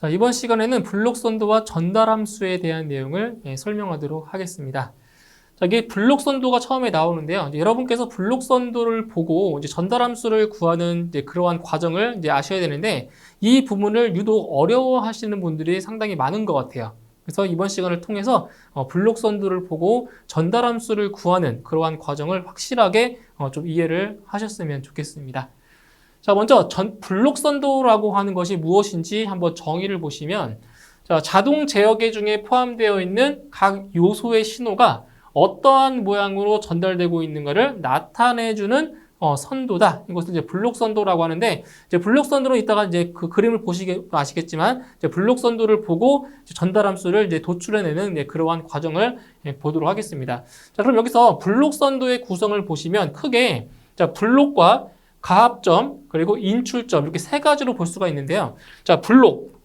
자, 이번 시간에는 블록선도와 전달함수에 대한 내용을 설명하도록 하겠습니다. 자, 이게 블록선도가 처음에 나오는데요. 여러분께서 블록선도를 보고 이제 전달함수를 구하는 그러한 과정을 아셔야 되는데, 이 부분을 유독 어려워하시는 분들이 상당히 많은 것 같아요. 그래서 이번 시간을 통해서 블록선도를 보고 전달함수를 구하는 그러한 과정을 확실하게 좀 이해를 하셨으면 좋겠습니다. 자, 먼저 블록선도라고 하는 것이 무엇인지 한번 정의를 보시면, 자, 자동 제어계 중에 포함되어 있는 각 요소의 신호가 어떠한 모양으로 전달되고 있는가를 나타내주는 선도다. 이것을 이제 블록선도라고 하는데, 이제 블록선도로 이따가 이제 그 그림을 보시게 아시겠지만, 이제 블록선도를 보고 전달함수를 이제 도출해내는 그러한 과정을 보도록 하겠습니다. 자, 그럼 여기서 블록선도의 구성을 보시면 크게 자, 블록과 가합점 그리고 인출점 이렇게 세 가지로 볼 수가 있는데요. 자, 블록.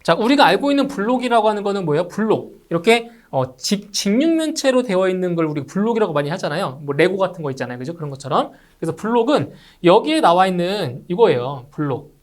자, 우리가 알고 있는 블록이라고 하는 거는 뭐예요? 블록. 이렇게 직육면체로 되어 있는 걸 우리가 블록이라고 많이 하잖아요. 뭐 레고 같은 거 있잖아요. 그죠? 그런 것처럼. 그래서 블록은 여기에 나와 있는 이거예요. 블록.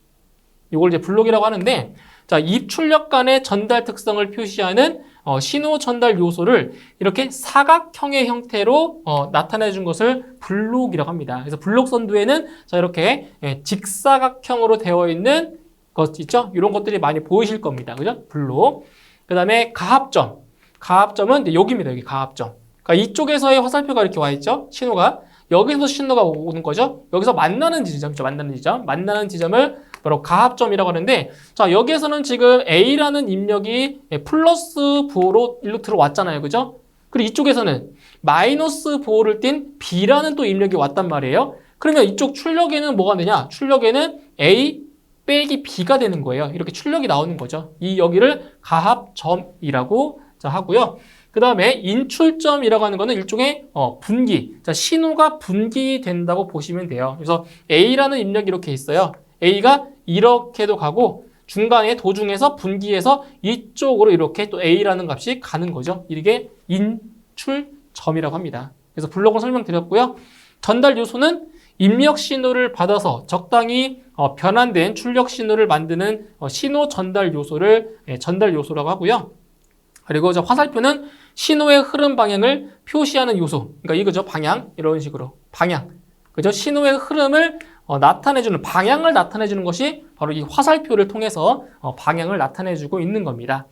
이걸 이제 블록이라고 하는데, 자, 입출력 간의 전달 특성을 표시하는 신호 전달 요소를 이렇게 사각형의 형태로 나타내 준 것을 블록이라고 합니다. 그래서 블록 선도에는 자, 이렇게 직사각형으로 되어 있는 것 있죠? 이런 것들이 많이 보이실 겁니다. 그죠? 블록. 그 다음에 가합점. 가합점은 이제 여기입니다. 여기 가합점. 그러니까 이쪽에서의 화살표가 이렇게 와 있죠? 신호가. 여기서 신호가 오는 거죠? 여기서 만나는 지점이죠. 만나는 지점. 만나는 지점을 바로 가합점이라고 하는데, 자, 여기에서는 지금 A라는 입력이 플러스 부호로 일로 들어왔잖아요. 그죠? 그리고 이쪽에서는 마이너스 부호를 띤 B라는 또 입력이 왔단 말이에요. 그러면 이쪽 출력에는 뭐가 되냐? 출력에는 A 빼기 B가 되는 거예요. 이렇게 출력이 나오는 거죠. 이 여기를 가합점이라고 하고요. 그 다음에 인출점이라고 하는 거는 일종의 분기. 자, 신호가 분기된다고 보시면 돼요. 그래서 A라는 입력이 이렇게 있어요. A가 이렇게도 가고 중간에 도중에서 분기해서 이쪽으로 이렇게 또 A라는 값이 가는 거죠. 이게 인출점이라고 합니다. 그래서 블록을 설명드렸고요. 전달 요소는 입력 신호를 받아서 적당히 변환된 출력 신호를 만드는 신호 전달 요소를 전달 요소라고 하고요. 그리고 저 화살표는 신호의 흐름 방향을 표시하는 요소. 그러니까 이거죠. 방향. 이런 식으로. 방향. 그죠? 신호의 흐름을 나타내주는, 방향을 나타내주는 것이 바로 이 화살표를 통해서 방향을 나타내주고 있는 겁니다.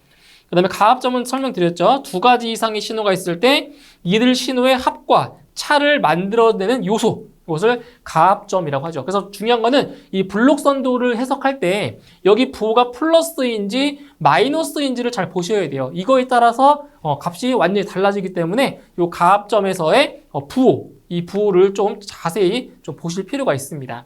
그 다음에 가합점은 설명드렸죠. 두 가지 이상의 신호가 있을 때 이들 신호의 합과 차를 만들어내는 요소. 이것을 가합점이라고 하죠. 그래서 중요한 거는 이 블록선도를 해석할 때 여기 부호가 플러스인지 마이너스인지를 잘 보셔야 돼요. 이거에 따라서 값이 완전히 달라지기 때문에 이 가합점에서의 부호, 이 부호를 좀 자세히 좀 보실 필요가 있습니다.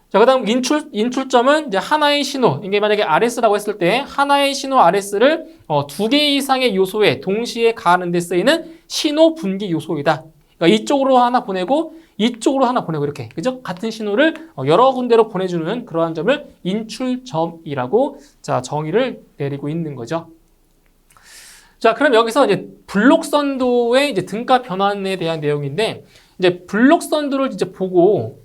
자, 그 다음 인출점은 이제 하나의 신호, 이게 만약에 RS라고 했을 때 하나의 신호 RS를 두 개 이상의 요소에 동시에 가하는 데 쓰이는 신호 분기 요소이다. 그러니까 이쪽으로 하나 보내고 이쪽으로 하나 보내고 이렇게, 그죠? 같은 신호를 여러 군데로 보내주는 그러한 점을 인출점이라고 자, 정의를 내리고 있는 거죠. 자, 그럼 여기서 이제 블록선도의 이제 등가 변환에 대한 내용인데, 이제 블록선도를 이제 보고,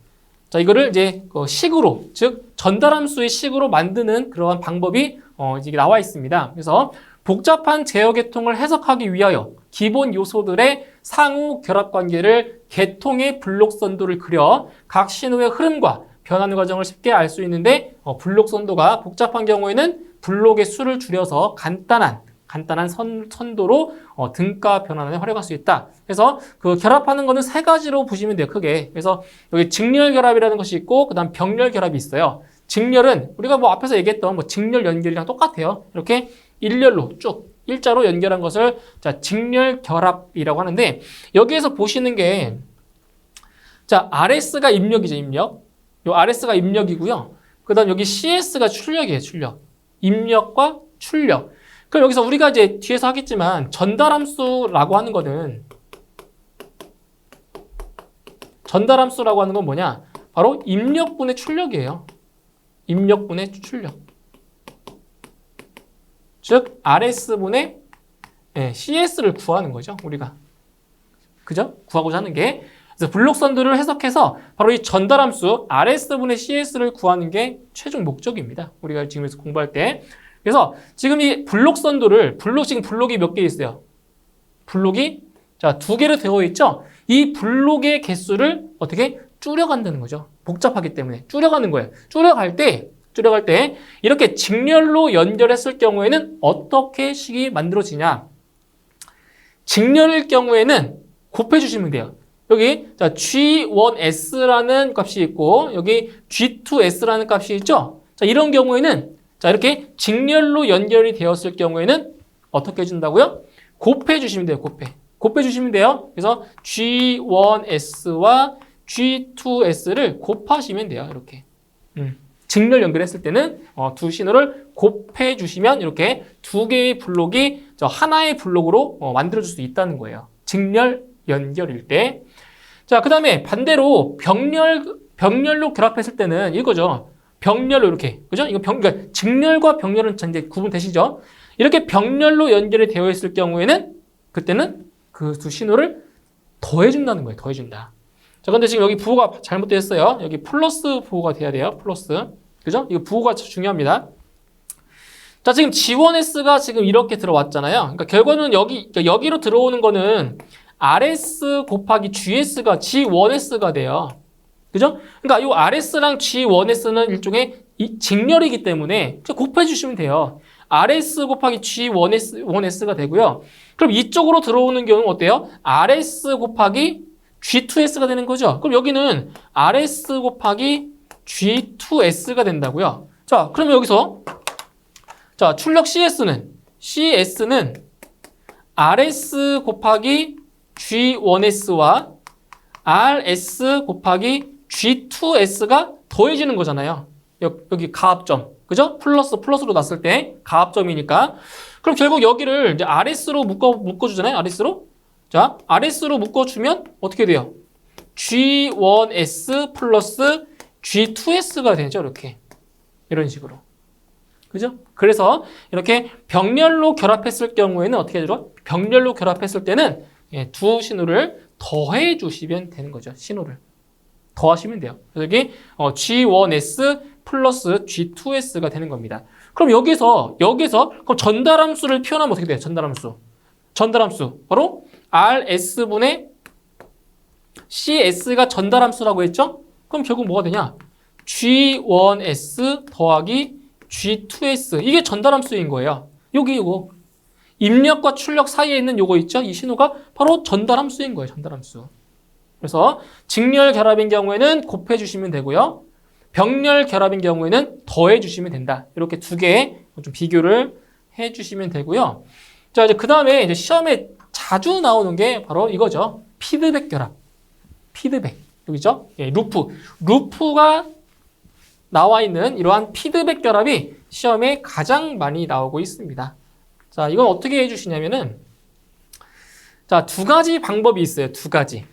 자, 이거를 이제 식으로, 즉 전달함수의 식으로 만드는 그러한 방법이 이제 나와 있습니다. 그래서 복잡한 제어 계통을 해석하기 위하여 기본 요소들의 상호 결합 관계를 계통의 블록선도를 그려 각 신호의 흐름과 변환 과정을 쉽게 알 수 있는데, 블록선도가 복잡한 경우에는 블록의 수를 줄여서 간단한 선도로 등가 변환을 활용할 수 있다. 그래서 그 결합하는 거는 세 가지로 보시면 돼요, 크게. 그래서 여기 직렬 결합이라는 것이 있고, 그 다음 병렬 결합이 있어요. 직렬은 우리가 뭐 앞에서 얘기했던 뭐 직렬 연결이랑 똑같아요. 이렇게 일렬로 쭉 일자로 연결한 것을 자, 직렬 결합이라고 하는데, 여기에서 보시는 게 자, RS가 입력이죠, 입력. 요 RS가 입력이고요. 그 다음 여기 CS가 출력이에요, 출력. 입력과 출력. 그럼 여기서 우리가 이제 뒤에서 하겠지만 전달함수라고 하는 거는, 전달함수라고 하는 건 뭐냐? 바로 입력분의 출력이에요. 입력분의 출력. 즉 RS분의 CS를 구하는 거죠, 우리가. 그죠? 구하고자 하는 게. 그래서 블록선도를 해석해서 바로 이 전달함수 RS분의 CS를 구하는 게 최종 목적입니다. 우리가 지금 공부할 때. 그래서 지금 이 지금 블록이 몇 개 있어요? 블록이 자, 2개로 되어 있죠? 이 블록의 개수를 어떻게 줄여간다는 거죠. 복잡하기 때문에 줄여가는 거예요. 줄여갈 때 이렇게 직렬로 연결했을 경우에는 어떻게 식이 만들어지냐? 직렬일 경우에는 곱해주시면 돼요. 여기 자, G1S라는 값이 있고 여기 G2S라는 값이 있죠? 자, 이런 경우에는 자, 이렇게 직렬로 연결이 되었을 경우에는 어떻게 해준다고요? 곱해주시면 돼요. 곱해주시면 돼요. 그래서 G1S와 G2S를 곱하시면 돼요. 이렇게. 직렬 연결했을 때는 두 신호를 곱해주시면 이렇게 2개의 블록이 하나의 블록으로 만들어줄 수 있다는 거예요. 직렬 연결일 때. 자, 그 다음에 반대로 병렬로 결합했을 때는 이거죠. 병렬로 이렇게. 그죠? 그러니까 직렬과 병렬은 이제 구분되시죠? 이렇게 병렬로 연결이 되어 있을 경우에는 그때는 그 두 신호를 더해준다는 거예요. 더해준다. 자, 근데 지금 여기 부호가 잘못되었어요. 여기 플러스 부호가 돼야 돼요. 플러스. 그죠? 이거 부호가 중요합니다. 자, 지금 G1S가 지금 이렇게 들어왔잖아요. 그러니까 결과는 여기로 들어오는 거는 RS 곱하기 GS가 G1S가 돼요. 그죠? 그러니까 이 RS랑 G1S는 일종의 직렬이기 때문에 곱해주시면 돼요. RS 곱하기 G1S가 되고요. 그럼 이쪽으로 들어오는 경우는 어때요? RS 곱하기 G2S가 되는 거죠. 그럼 여기는 RS 곱하기 G2S가 된다고요. 자, 그러면 여기서 자, 출력 CS는 RS 곱하기 G1S와 RS 곱하기 G2S가 더해지는 거잖아요. 여기 가합점. 그죠? 플러스로 놨을 때 가합점이니까. 그럼 결국 여기를 이제 RS로 묶어주잖아요. RS로. 자, RS로 묶어주면 어떻게 돼요? G1S 플러스 G2S가 되죠. 이렇게. 이런 식으로. 그죠? 그래서 이렇게 병렬로 결합했을 경우에는 어떻게 되죠? 병렬로 결합했을 때는 두 신호를 더해 주시면 되는 거죠. 신호를. 더하시면 돼요. 그래서 여기 G1S 플러스 G2S가 되는 겁니다. 그럼 여기서 그럼 전달함수를 표현하면 어떻게 돼요? 전달함수. 바로 RS분의 CS가 전달함수라고 했죠? 그럼 결국 뭐가 되냐? G1S 더하기 G2S. 이게 전달함수인 거예요. 이거. 입력과 출력 사이에 있는 요거 있죠? 이 신호가 바로 전달함수인 거예요. 전달함수. 그래서 직렬 결합인 경우에는 곱해주시면 되고요. 병렬 결합인 경우에는 더해주시면 된다. 이렇게 2개 좀 비교를 해주시면 되고요. 자, 이제 그 다음에 이제 시험에 자주 나오는 게 바로 이거죠. 피드백 결합. 피드백. 여기죠? 루프가 나와 있는 이러한 피드백 결합이 시험에 가장 많이 나오고 있습니다. 자, 이건 어떻게 해주시냐면은, 자, 2가지 방법이 있어요. 2가지.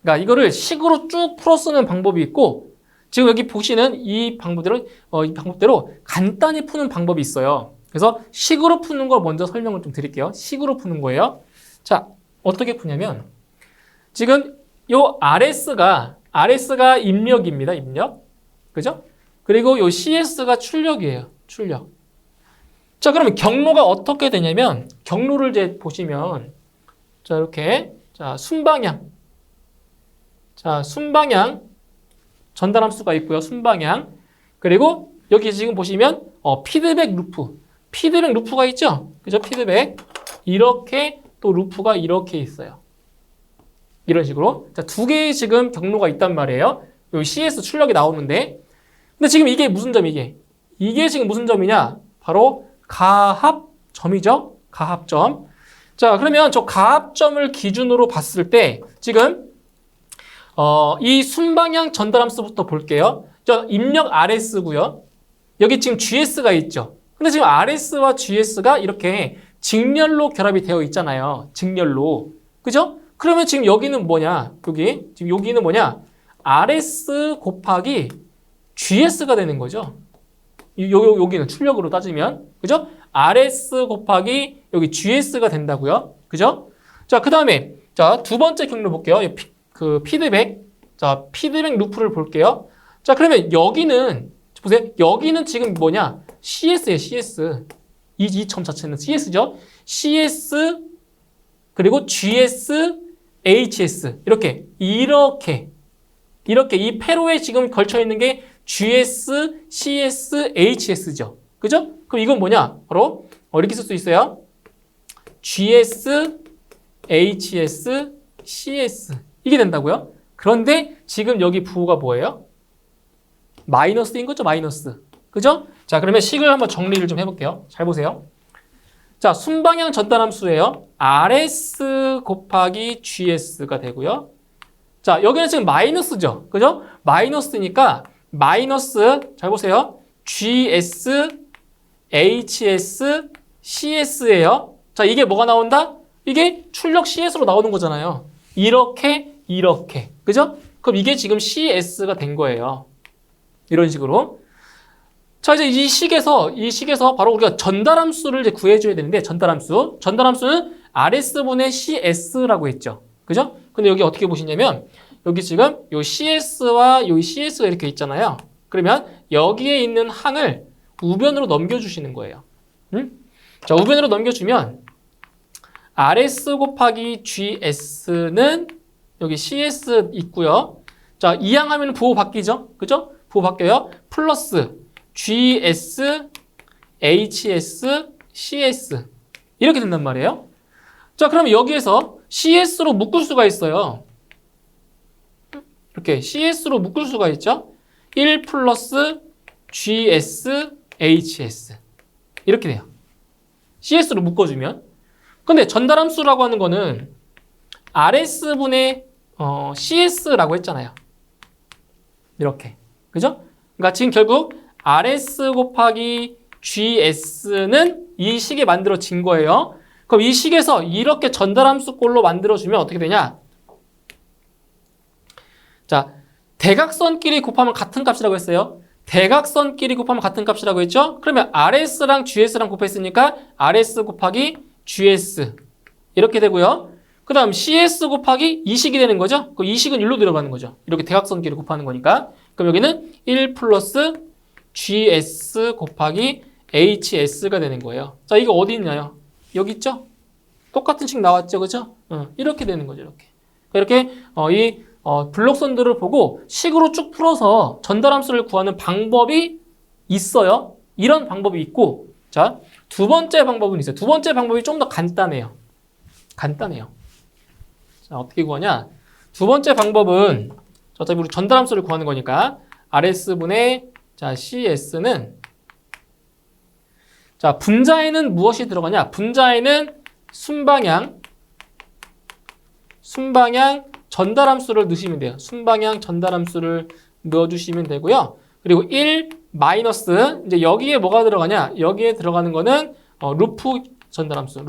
그러니까 이거를 식으로 쭉 풀어 쓰는 방법이 있고, 지금 여기 보시는 이 방법대로 간단히 푸는 방법이 있어요. 그래서 식으로 푸는 걸 먼저 설명을 좀 드릴게요. 식으로 푸는 거예요. 자, 어떻게 푸냐면, 지금 요 RS가 입력입니다. 입력. 그죠? 그리고 요 CS가 출력이에요. 출력. 자, 그러면 경로가 어떻게 되냐면, 경로를 이제 보시면, 자, 이렇게, 자, 순방향. 자, 순방향. 전달함수가 있고요. 순방향. 그리고 여기 지금 보시면, 피드백 루프가 있죠? 그죠? 피드백. 이렇게 또 루프가 이렇게 있어요. 이런 식으로. 자, 2개의 지금 경로가 있단 말이에요. 여기 CS 출력이 나오는데. 근데 지금 이게 무슨 점, 이게 지금 무슨 점이냐? 바로 가합점이죠? 가합점. 자, 그러면 저 가합점을 기준으로 봤을 때 지금 이 순방향 전달함수부터 볼게요. 저 입력 RS고요. 여기 지금 GS가 있죠. 근데 지금 RS와 GS가 이렇게 직렬로 결합이 되어 있잖아요. 직렬로. 그죠? 그러면 지금 여기는 뭐냐? 여기는 뭐냐? RS 곱하기 GS가 되는 거죠. 여기는 출력으로 따지면. 그죠? RS 곱하기 여기 GS가 된다고요. 그죠? 자, 그 다음에, 자, 2번째 경로 볼게요. 피드백. 자, 피드백 루프를 볼게요. 자, 그러면 여기는, 보세요. 여기는 지금 뭐냐? CS예요, CS. 이 점 자체는 CS죠. CS 그리고 GS, HS 이렇게 이 회로에 지금 걸쳐 있는 게 GS, CS, HS죠. 그죠? 그럼 이건 뭐냐? 바로 이렇게 쓸 수 있어요. GS, HS, CS 이게 된다고요? 그런데 지금 여기 부호가 뭐예요? 마이너스인 거죠, 마이너스. 그죠? 자, 그러면 식을 한번 정리를 좀 해볼게요. 잘 보세요. 자, 순방향 전달함수예요. RS 곱하기 GS가 되고요. 자, 여기는 지금 마이너스죠. 그죠? 마이너스니까 마이너스, 잘 보세요. GS, HS, CS예요. 자, 이게 뭐가 나온다? 이게 출력 CS로 나오는 거잖아요. 이렇게. 그죠? 그럼 이게 지금 CS가 된 거예요. 이런 식으로. 자, 이제 이 식에서 바로 우리가 전달함수를 이제 구해줘야 되는데, 전달함수는 RS분의 CS라고 했죠. 그죠? 근데 여기 어떻게 보시냐면, 여기 지금 요 CS와 요 CS가 이렇게 있잖아요. 그러면 여기에 있는 항을 우변으로 넘겨주시는 거예요. 자, 우변으로 넘겨주면 RS 곱하기 GS는 여기 CS 있고요. 자, 이항하면 부호 바뀌죠? 그죠? 부호 바뀌어요. 플러스 GS, HS, CS 이렇게 된단 말이에요. 자, 그럼 여기에서 CS로 묶을 수가 있어요. 이렇게 CS로 묶을 수가 있죠. 1 플러스 GS, HS 이렇게 돼요. CS로 묶어주면. 근데 전달함수라고 하는 거는 RS분의 CS라고 했잖아요. 이렇게. 그죠? 그러니까 지금 결국 RS 곱하기 GS는 이 식에 만들어진 거예요. 그럼 이 식에서 이렇게 전달함수 꼴로 만들어주면 어떻게 되냐? 자, 대각선끼리 곱하면 같은 값이라고 했어요. 대각선끼리 곱하면 같은 값이라고 했죠? 그러면 RS랑 GS랑 곱했으니까 RS 곱하기 GS 이렇게 되고요. 그 다음 CS 곱하기 이 식이 되는 거죠? 그럼 이 식은 1로 들어가는 거죠. 이렇게 대각선끼리 곱하는 거니까. 그럼 여기는 1 플러스 GS 곱하기 HS가 되는 거예요. 자, 이거 어디 있나요? 여기 있죠? 똑같은 식 나왔죠? 그죠? 이렇게 되는 거죠. 이렇게 블록선들을 보고 식으로 쭉 풀어서 전달함수를 구하는 방법이 있어요. 이런 방법이 있고, 자, 두 번째 방법은 있어요. 두 번째 방법이 좀 더 간단해요. 자, 어떻게 구하냐? 두 번째 방법은 어차피 우리 전달함수를 구하는 거니까 RS분의 자, CS는 자, 분자에는 무엇이 들어가냐? 분자에는 순방향 전달함수를 넣으시면 돼요. 순방향 전달함수를 넣어주시면 되고요. 그리고 1 마이너스 이제 여기에 뭐가 들어가냐? 여기에 들어가는 거는 루프 전달함수,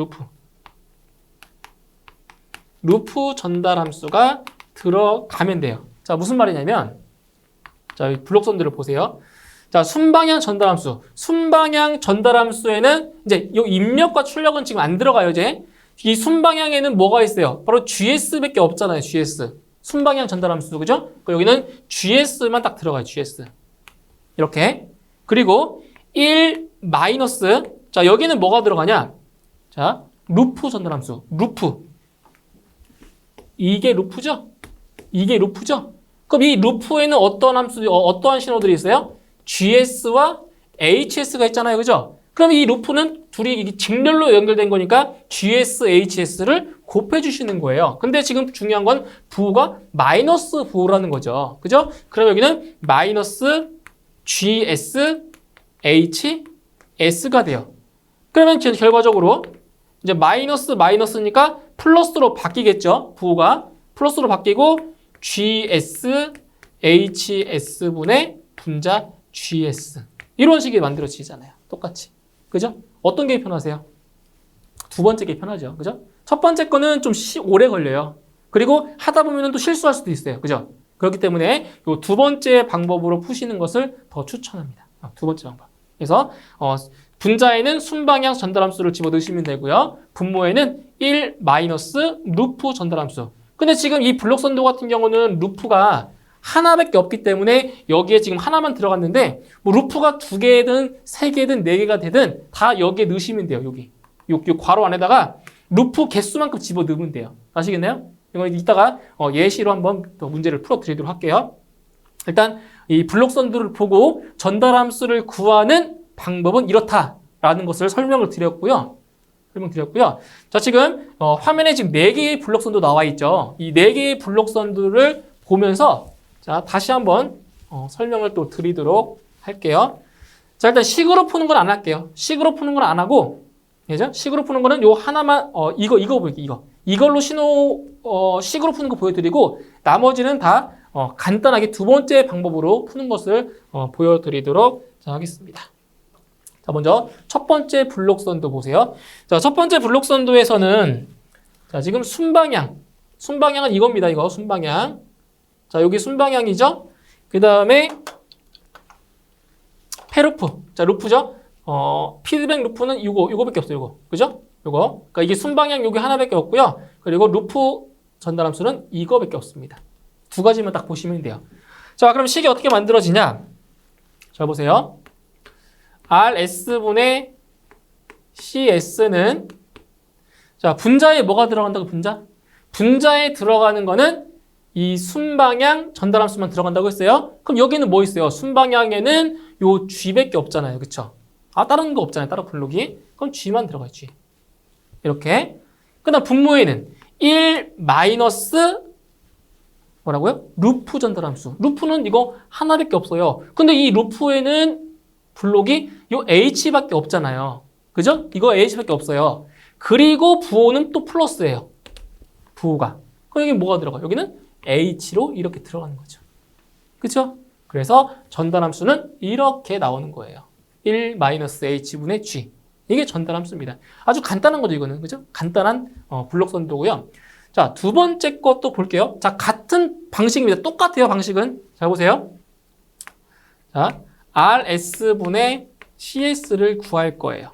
루프 전달함수가 들어가면 돼요. 자, 무슨 말이냐면 자, 블록선들을 보세요. 자, 순방향 전달함수에는 이제 이 입력과 출력은 지금 안 들어가요, 이제. 이 순방향에는 뭐가 있어요? 바로 GS밖에 없잖아요, GS. 순방향 전달함수, 그죠? 여기는 GS만 딱 들어가요, GS. 이렇게. 그리고 1 마이너스. 자, 여기는 뭐가 들어가냐? 자, 루프 전달함수. 이게 루프죠? 그럼 이 루프에는 어떠한 신호들이 있어요? GS와 HS가 있잖아요. 그죠? 그럼 이 루프는 둘이 직렬로 연결된 거니까 GS, HS를 곱해주시는 거예요. 근데 지금 중요한 건 부호가 마이너스 부호라는 거죠. 그죠? 그럼 여기는 마이너스 GS, HS가 돼요. 그러면 결과적으로 이제 마이너스니까 플러스로 바뀌겠죠. 부호가 플러스로 바뀌고 GS, HS분의 분자 GS 이런 식이 만들어지잖아요. 똑같이. 그죠? 어떤 게 편하세요? 두 번째 게 편하죠. 그죠? 첫 번째 거는 좀 오래 걸려요. 그리고 하다 보면 또 실수할 수도 있어요. 그죠? 그렇기 때문에 이 두 번째 방법으로 푸시는 것을 더 추천합니다. 두 번째 방법. 그래서 분자에는 순방향 전달함수를 집어넣으시면 되고요. 분모에는 1 마이너스 루프 전달함수. 근데 지금 이 블록선도 같은 경우는 루프가 하나밖에 없기 때문에 여기에 지금 하나만 들어갔는데 뭐 루프가 2개든 3개든 4개가 되든 다 여기에 넣으시면 돼요. 여기 괄호 안에다가 루프 개수만큼 집어 넣으면 돼요. 아시겠나요? 이거 이따가 예시로 한번 또 문제를 풀어 드리도록 할게요. 일단 이 블록선도를 보고 전달함수를 구하는 방법은 이렇다라는 것을 설명을 드렸고요. 자, 지금 화면에 지금 4개의 블록선도 나와 있죠. 이 4개의 블록선도를 보면서 자, 다시 한번 설명을 또 드리도록 할게요. 자, 일단 식으로 푸는 건 안 할게요. 식으로 푸는 건 안 하고, 그죠? 식으로 푸는 거는 요 하나만, 이거 보여드릴게요. 이걸로 식으로 푸는 거 보여드리고, 나머지는 다 간단하게 2번째 방법으로 푸는 것을 보여드리도록 하겠습니다. 자, 먼저 첫 번째 블록선도 보세요. 자, 첫 번째 블록선도에서는 자, 지금 순방향은 이겁니다. 이거 순방향. 자, 여기 순방향이죠. 그 다음에 패루프. 자, 루프죠. 피드백 루프는 요거밖에 없어요. 요거. 그죠? 요거. 그러니까 이게 순방향 여기 하나밖에 없고요. 그리고 루프 전달함수는 이거밖에 없습니다. 2가지만 딱 보시면 돼요. 자, 그럼 식이 어떻게 만들어지냐? 자, 보세요. RS분의 CS는 자, 분자에 뭐가 들어간다고 분자? 분자에 들어가는 거는 이 순방향 전달함수만 들어간다고 했어요. 그럼 여기는 뭐 있어요? 순방향에는 요 G밖에 없잖아요. 그쵸? 다른 거 없잖아요. 다른 블록이. 그럼 G만 들어가요. G. 이렇게. 그 다음 분모에는 1 마이너스 뭐라고요? 루프 전달함수. 루프는 이거 하나밖에 없어요. 근데 이 루프에는 블록이 요 H밖에 없잖아요. 그죠? 이거 H밖에 없어요. 그리고 부호는 또 플러스예요. 부호가. 그럼 여기 뭐가 들어가? 여기는 H로 이렇게 들어가는 거죠. 그쵸? 그래서 전달함수는 이렇게 나오는 거예요. 1-H분의 G. 이게 전달함수입니다. 아주 간단한 거죠, 이거는. 그죠? 간단한 블록선도고요. 자, 2번째 것도 볼게요. 자, 같은 방식입니다. 똑같아요, 방식은. 자, 보세요. 자, RS분의 CS를 구할 거예요.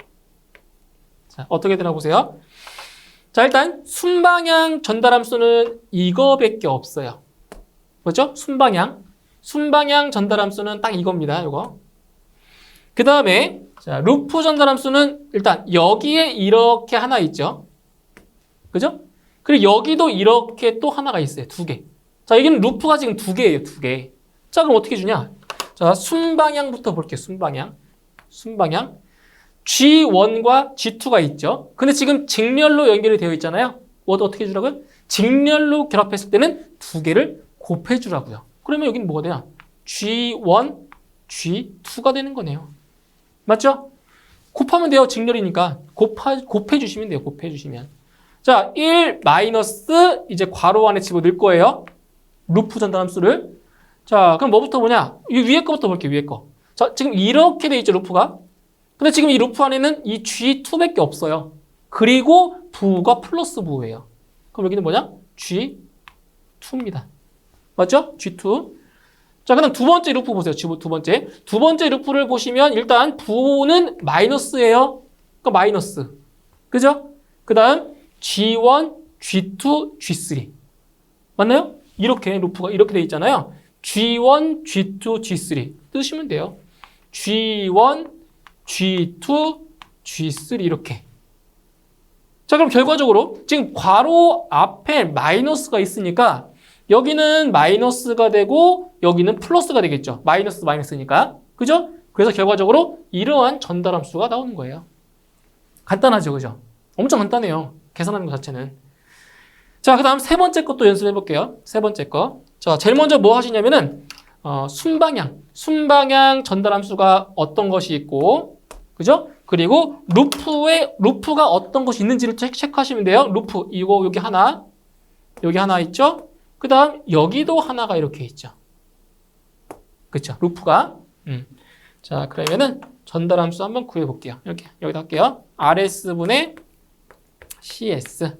자, 어떻게 되나 보세요. 자, 일단 순방향 전달함수는 이거밖에 없어요. 그렇죠? 순방향 전달함수는 딱 이겁니다. 이거. 그 다음에 자, 루프 전달함수는 일단 여기에 이렇게 하나 있죠. 그죠? 그리고 여기도 이렇게 또 하나가 있어요. 2개. 자, 여기는 루프가 지금 2개예요. 2개. 자, 그럼 어떻게 주냐? 자, 순방향부터 볼게요. 순방향. G1과 G2가 있죠. 근데 지금 직렬로 연결이 되어 있잖아요. 어떻게 주라고요? 직렬로 결합했을 때는 2개를 곱해주라고요. 그러면 여기는 뭐가 되냐? G1, G2가 되는 거네요. 맞죠? 곱하면 돼요. 직렬이니까. 곱해주시면 돼요. 곱해주시면. 자, 1 마이너스 이제 괄호 안에 집어넣을 거예요. 루프 전달함수를. 자, 그럼 뭐부터 보냐? 이 위에 거부터 볼게요. 위에 거. 자, 지금 이렇게 돼 있죠. 루프가. 근데 지금 이 루프 안에는 이 G2밖에 없어요. 그리고 부호가 플러스 부호예요. 그럼 여기는 뭐냐? G2입니다. 맞죠? G2. 자, 그다음 2번째 루프 보세요. 두 번째 루프를 보시면 일단 부호는 마이너스예요. 그러니까 마이너스. 그죠? 그다음 G1, G2, G3. 맞나요? 이렇게 루프가 이렇게 돼 있잖아요. G1, G2, G3 뜨시면 돼요. G1, G2, G3 이렇게. 자, 그럼 결과적으로 지금 괄호 앞에 마이너스가 있으니까 여기는 마이너스가 되고 여기는 플러스가 되겠죠. 마이너스니까. 그죠? 그래서 결과적으로 이러한 전달함수가 나오는 거예요. 간단하죠. 그죠? 엄청 간단해요. 계산하는 것 자체는. 자, 그 다음 3번째 것도 연습해 볼게요. 3번째 거. 자, 제일 먼저 뭐 하시냐면은 순방향 전달함수가 어떤 것이 있고, 그죠? 그리고 루프가 어떤 것이 있는지를 체크하시면 돼요. 루프, 여기 하나 있죠? 그 다음, 여기도 하나가 이렇게 있죠. 그쵸? 루프가. 자, 그러면은 전달함수 한번 구해볼게요. 이렇게, 여기다 할게요. RS분의 CS.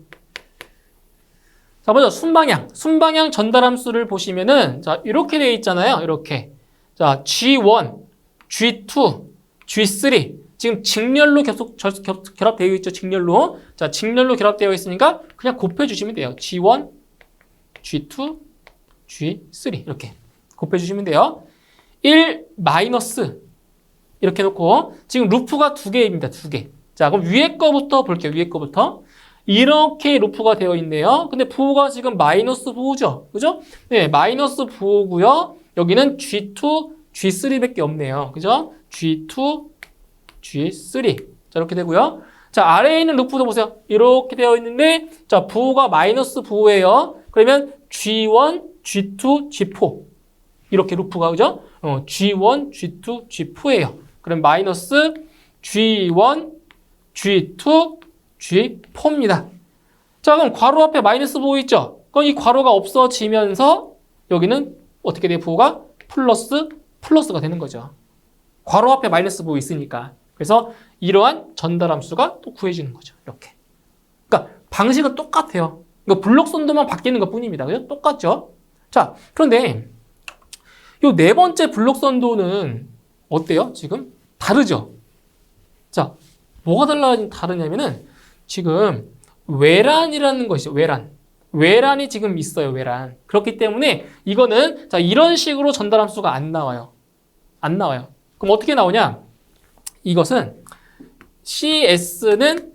자, 먼저 순방향 전달함수를 보시면은, 자, 이렇게 되어 있잖아요. 이렇게. 자, G1, G2, G3. 지금 직렬로 계속 결합되어 있죠. 직렬로. 자, 직렬로 결합되어 있으니까 그냥 곱해주시면 돼요. G1, G2, G3. 이렇게. 곱해주시면 돼요. 1 마이너스 이렇게 놓고 지금 루프가 2개입니다. 2개. 자, 그럼 위에 거부터 볼게요. 위에 거부터. 이렇게 루프가 되어 있네요. 근데 부호가 지금 마이너스 부호죠. 그죠? 네, 마이너스 부호고요. 여기는 G2, G3밖에 없네요. 그죠? G2, G3. 자, 이렇게 되고요. 자, 아래에 있는 루프도 보세요. 이렇게 되어 있는데, 자, 부호가 마이너스 부호예요. 그러면 G1, G2, G4. 이렇게 루프가, 그죠? G1, G2, G4예요. 그럼 마이너스 G1, G2, G4입니다. 자, 그럼 괄호 앞에 마이너스 부호 있죠? 그럼 이 괄호가 없어지면서 여기는 어떻게 돼요? 부호가 플러스가 되는 거죠. 괄호 앞에 마이너스 부호 있으니까. 그래서 이러한 전달함수가 또 구해지는 거죠. 이렇게. 그러니까 방식은 똑같아요. 그러니까 블록선도만 바뀌는 것 뿐입니다. 그죠? 똑같죠? 자, 그런데 이 네 번째 블록선도는 어때요? 지금? 다르죠? 자, 뭐가 다르냐면은 지금 외란이라는 것이죠. 외란이 지금 있어요. 외란. 그렇기 때문에 이거는 자, 이런 식으로 전달함수가 안 나와요. 그럼 어떻게 나오냐? 이것은 CS는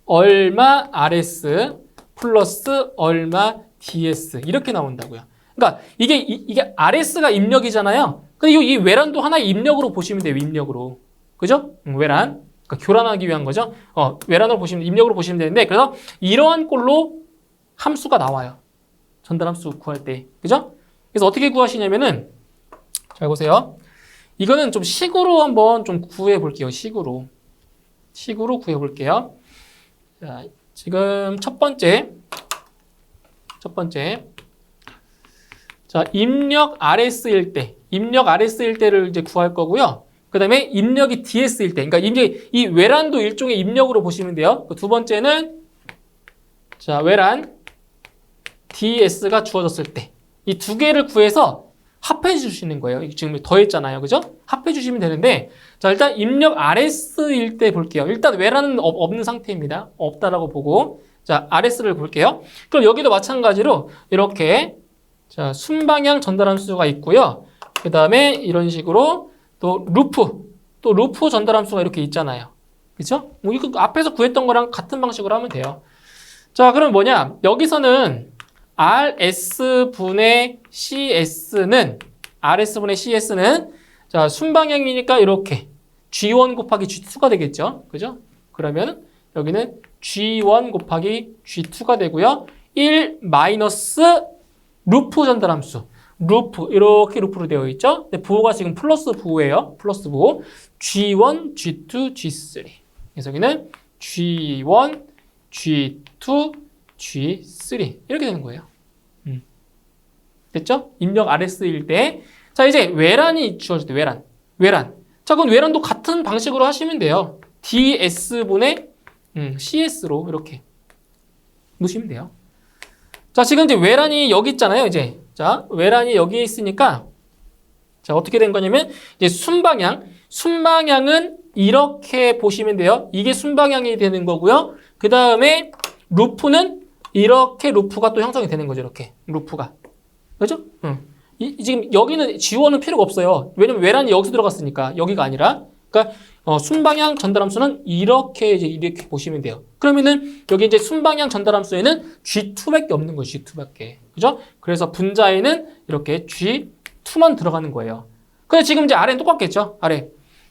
얼마 RS 플러스 얼마 DS 이렇게 나온다고요. 그러니까 이게 RS가 입력이잖아요. 근데 이 외란도 하나의 입력으로 보시면 돼요. 입력으로. 그죠? 외란. 그러니까 교란하기 위한 거죠. 외란으로 보시면 입력으로 보시면 되는데 그래서 이러한 꼴로 함수가 나와요. 전달함수 구할 때. 그죠? 그래서 어떻게 구하시냐면은 잘 보세요. 이거는 좀 식으로 한번 좀 구해 볼게요. 식으로 구해 볼게요. 자, 지금 첫 번째. 자, 입력 RS일 때를 이제 구할 거고요. 그 다음에 입력이 DS일 때, 그러니까 이 외란도 일종의 입력으로 보시면 돼요. 두 번째는 자, 외란 DS가 주어졌을 때 이 두 개를 구해서 합해 주시는 거예요. 지금 더했잖아요. 그죠? 합해 주시면 되는데 자, 일단 입력 RS일 때 볼게요. 일단 외란은 없는 상태입니다. 없다라고 보고 자, RS를 볼게요. 그럼 여기도 마찬가지로 이렇게 자, 순방향 전달함수가 있고요. 그 다음에 이런 식으로 또 루프 전달함수가 이렇게 있잖아요. 그죠? 뭐 이거 앞에서 구했던 거랑 같은 방식으로 하면 돼요. 자, 그럼 뭐냐? 여기서는 RS분의 CS는 자, 순방향이니까 이렇게 G1 곱하기 G2가 되겠죠. 그죠? 그러면 여기는 G1 곱하기 G2가 되고요. 1 마이너스 루프 전달함수. 이렇게 루프로 되어 있죠. 근데 부호가 지금 플러스 부호예요. 플러스 부호. G1, G2, G3. 그래서 여기는 G1, G2, G3. 이렇게 되는 거예요. 됐죠? 입력 RS일 때. 자, 이제 외란이 주어질 때, 외란. 자, 그럼 외란도 같은 방식으로 하시면 돼요. DS분의 CS로 이렇게 놓으시면 돼요. 자, 지금 이제 외란이 여기 있잖아요, 이제. 자, 외란이 여기에 있으니까, 자, 어떻게 된 거냐면, 이제 순방향은 이렇게 보시면 돼요. 이게 순방향이 되는 거고요. 그 다음에 루프는 이렇게 루프가 또 형성이 되는 거죠, 이렇게. 루프가. 그죠? 지금 여기는 G1은 필요가 없어요. 왜냐면 외란이 여기서 들어갔으니까. 여기가 아니라. 그러니까, 순방향 전달함수는 이렇게 보시면 돼요. 그러면은 여기 이제 순방향 전달함수에는 G2밖에 없는 거예요. G2밖에. 그죠? 그래서 분자에는 이렇게 G2만 들어가는 거예요. 근데 지금 이제 아래는 똑같겠죠? 아래.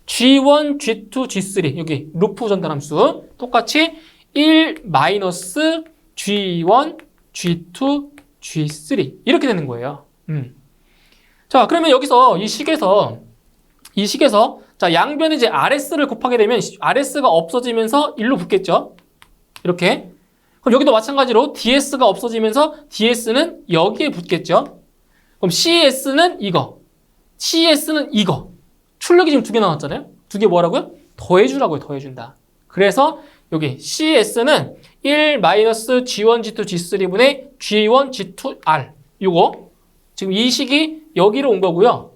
G1, G2, G3. 여기 루프 전달함수. 똑같이 1 마이너스 G1, G2, G3. 이렇게 되는 거예요. 자, 그러면 여기서 이 식에서 자, 양변에 이제 RS를 곱하게 되면 RS가 없어지면서 1로 붙겠죠? 이렇게. 그럼 여기도 마찬가지로 DS가 없어지면서 DS는 여기에 붙겠죠? 그럼 CS는 이거. 출력이 지금 2개 나왔잖아요? 2개 뭐라고요? 더해주라고요, 더해준다. 그래서 여기 CS는 1 마이너스 G1, G2, G3분의 G1, G2R. 요거. 지금 이 식이 여기로 온 거고요.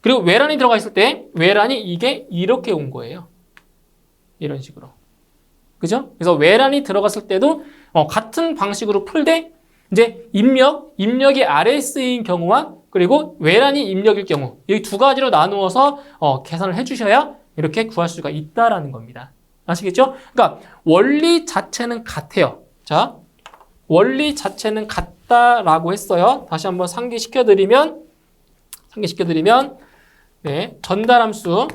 그리고 외란이 들어가 있을 때 외란이 이게 이렇게 온 거예요. 이런 식으로. 그죠? 그래서 외란이 들어갔을 때도 같은 방식으로 풀되 이제 입력이 RS인 경우와 그리고 외란이 입력일 경우 이 두 가지로 나누어서 계산을 해주셔야 이렇게 구할 수가 있다라는 겁니다. 아시겠죠? 그러니까 원리 자체는 같아요. 자, 원리 자체는 같다라고 했어요. 다시 한번 상기시켜드리면 네, 전달함수는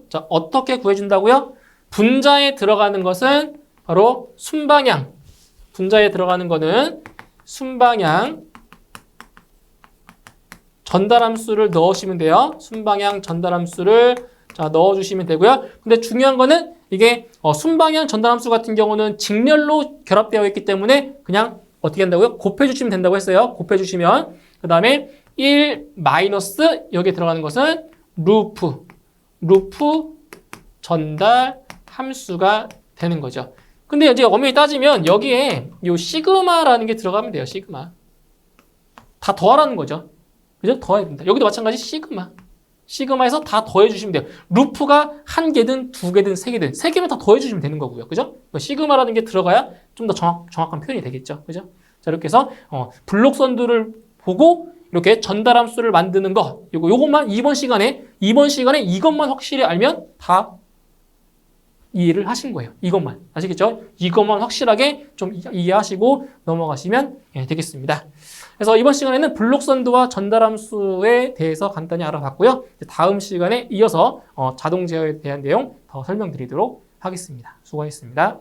자, 어떻게 구해준다고요? 분자에 들어가는 것은 바로 순방향. 분자에 들어가는 거는 순방향 전달함수를 넣으시면 돼요. 순방향 전달함수를 자, 넣어주시면 되고요. 근데 중요한 거는 이게 순방향 전달함수 같은 경우는 직렬로 결합되어 있기 때문에 그냥 어떻게 한다고요? 곱해주시면 된다고 했어요. 곱해주시면 그 다음에 1 마이너스 여기에 들어가는 것은 루프 전달 함수가 되는 거죠. 근데 이제 엄밀히 따지면 여기에 요 시그마라는 게 들어가면 돼요. 시그마. 다 더하라는 거죠. 그죠? 더해야 됩니다. 여기도 마찬가지 시그마에서 다 더해주시면 돼요. 루프가 한 개든 두 개든 세 개든 세 개면 다 더해주시면 되는 거고요. 그죠? 시그마라는 게 들어가야 좀 더 정확한 표현이 되겠죠. 그죠? 자, 이렇게 해서 블록선두를 보고 이렇게 전달함수를 만드는 거 요것만 이번 시간에 이것만 확실히 알면 다 이해를 하신 거예요. 이것만. 아시겠죠? 이것만 확실하게 좀 이해하시고 넘어가시면 되겠습니다. 그래서 이번 시간에는 블록선두와 전달함수에 대해서 간단히 알아봤고요. 다음 시간에 이어서 자동 제어에 대한 내용 더 설명드리도록 하겠습니다. 수고하셨습니다.